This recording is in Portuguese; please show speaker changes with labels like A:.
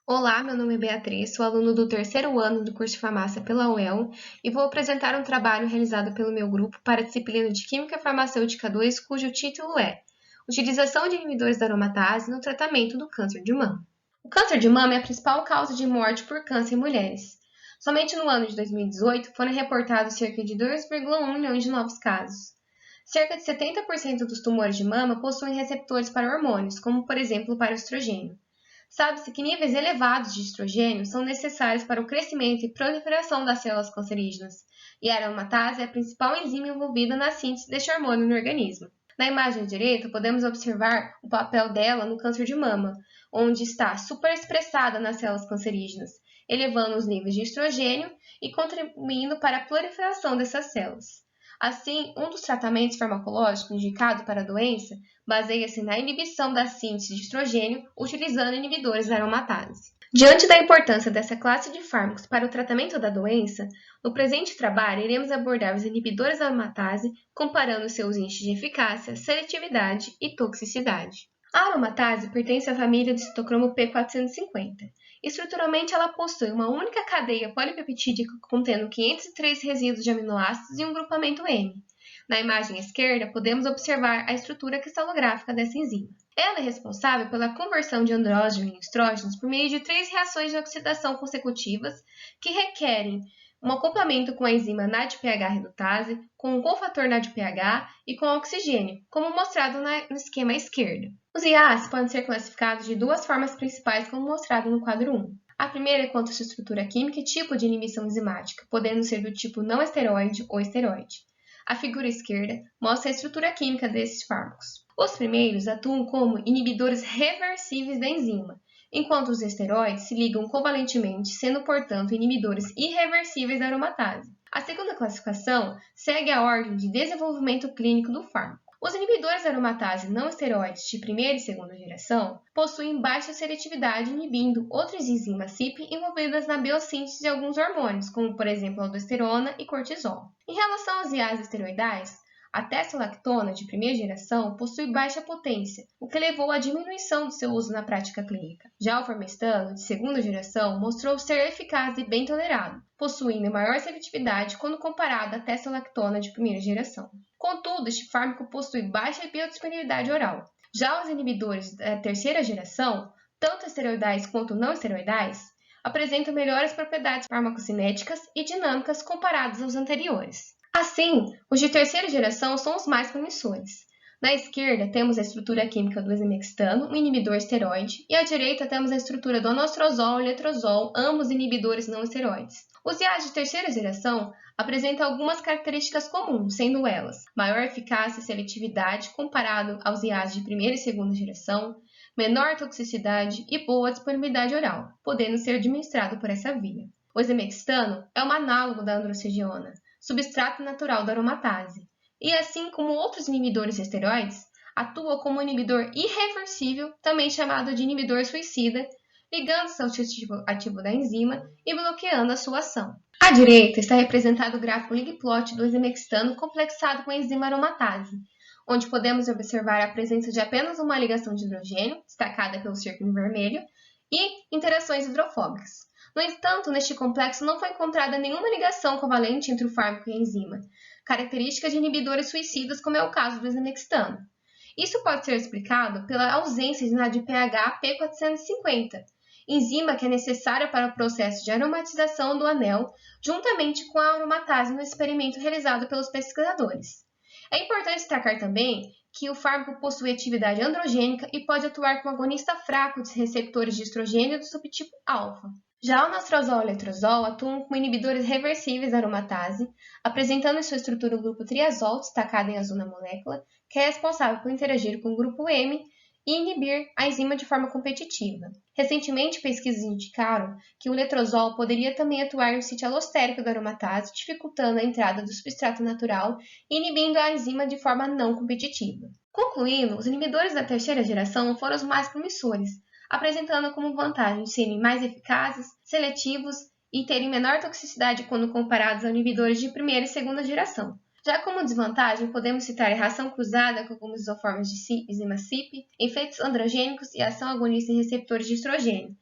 A: Olá, meu nome é Beatriz, sou aluno do terceiro ano do curso de farmácia pela UEL e vou apresentar um trabalho realizado pelo meu grupo para a disciplina de Química Farmacêutica 2, cujo título é Utilização de inibidores da aromatase no tratamento do câncer de mama. O câncer de mama é a principal causa de morte por câncer em mulheres. Somente no ano de 2018 foram reportados cerca de 2,1 milhões de novos casos. Cerca de 70% dos tumores de mama possuem receptores para hormônios, como por exemplo para o estrogênio. Sabe-se que níveis elevados de estrogênio são necessários para o crescimento e proliferação das células cancerígenas, e a aromatase é a principal enzima envolvida na síntese deste hormônio no organismo. Na imagem direita, podemos observar o papel dela no câncer de mama, onde está superexpressada nas células cancerígenas, elevando os níveis de estrogênio e contribuindo para a proliferação dessas células. Assim, um dos tratamentos farmacológicos indicados para a doença baseia-se na inibição da síntese de estrogênio utilizando inibidores da aromatase. Diante da importância dessa classe de fármacos para o tratamento da doença, no presente trabalho iremos abordar os inibidores da aromatase comparando seus índices de eficácia, seletividade e toxicidade. A aromatase pertence à família de citocromo P450. Estruturalmente, ela possui uma única cadeia polipeptídica contendo 503 resíduos de aminoácidos e um grupamento M. Na imagem esquerda, podemos observar a estrutura cristalográfica dessa enzima. Ela é responsável pela conversão de andrógeno em estrógenos por meio de 3 reações de oxidação consecutivas que requerem um acoplamento com a enzima NADPH redutase, com o cofator NADPH e com oxigênio, como mostrado no esquema à esquerda. Os IAs podem ser classificados de duas formas principais, como mostrado no quadro 1. A primeira é quanto à sua estrutura química e tipo de inibição enzimática, podendo ser do tipo não esteroide ou esteroide. A figura esquerda mostra a estrutura química desses fármacos. Os primeiros atuam como inibidores reversíveis da enzima, enquanto os esteroides se ligam covalentemente, sendo, portanto, inibidores irreversíveis da aromatase. A segunda classificação segue a ordem de desenvolvimento clínico do fármaco. Os inibidores da aromatase não esteroides de primeira e segunda geração possuem baixa seletividade inibindo outras enzimas CYP envolvidas na biossíntese de alguns hormônios, como por exemplo a aldosterona e cortisol. Em relação aos IAs esteroidais, a testosterona de primeira geração possui baixa potência, o que levou à diminuição do seu uso na prática clínica. Já o formestano, de segunda geração, mostrou ser eficaz e bem tolerado, possuindo maior seletividade quando comparado à testosterona de primeira geração. Contudo, este fármaco possui baixa biodisponibilidade oral. Já os inibidores da terceira geração, tanto esteroidais quanto não esteroidais, apresentam melhores propriedades farmacocinéticas e dinâmicas comparadas aos anteriores. Assim, os de terceira geração são os mais promissores. Na esquerda, temos a estrutura química do exemestano, um inibidor esteroide, e à direita temos a estrutura do anostrozol e letrozol, ambos inibidores não esteroides. Os IAs de terceira geração apresentam algumas características comuns, sendo elas maior eficácia e seletividade comparado aos IAs de primeira e segunda geração, menor toxicidade e boa disponibilidade oral, podendo ser administrado por essa via. O exemestano é um análogo da androstenediona, substrato natural da aromatase, e assim como outros inibidores esteroides, atua como um inibidor irreversível, também chamado de inibidor suicida, ligando-se ao sítio ativo da enzima e bloqueando a sua ação. À direita está representado o gráfico Linkplot do exemestano complexado com a enzima aromatase, onde podemos observar a presença de apenas uma ligação de hidrogênio, destacada pelo círculo em vermelho, e interações hidrofóbicas. No entanto, neste complexo não foi encontrada nenhuma ligação covalente entre o fármaco e a enzima, característica de inibidores suicidas, como é o caso do exemestano. Isso pode ser explicado pela ausência de NADPH P450, enzima que é necessária para o processo de aromatização do anel, juntamente com a aromatase no experimento realizado pelos pesquisadores. É importante destacar também que o fármaco possui atividade androgênica e pode atuar como agonista fraco de receptores de estrogênio do subtipo alfa. Já o anastrozol e o letrozol atuam como inibidores reversíveis da aromatase, apresentando em sua estrutura o grupo triazol, destacado em azul na molécula, que é responsável por interagir com o grupo M e inibir a enzima de forma competitiva. Recentemente, pesquisas indicaram que o letrozol poderia também atuar no sítio alostérico da aromatase, dificultando a entrada do substrato natural e inibindo a enzima de forma não competitiva. Concluindo, os inibidores da terceira geração foram os mais promissores, apresentando como vantagem serem mais eficazes, seletivos e terem menor toxicidade quando comparados a inibidores de primeira e segunda geração. Já como desvantagem, podemos citar a reação cruzada com algumas isoformas de enzima CYP, efeitos androgênicos e ação agonista em receptores de estrogênio,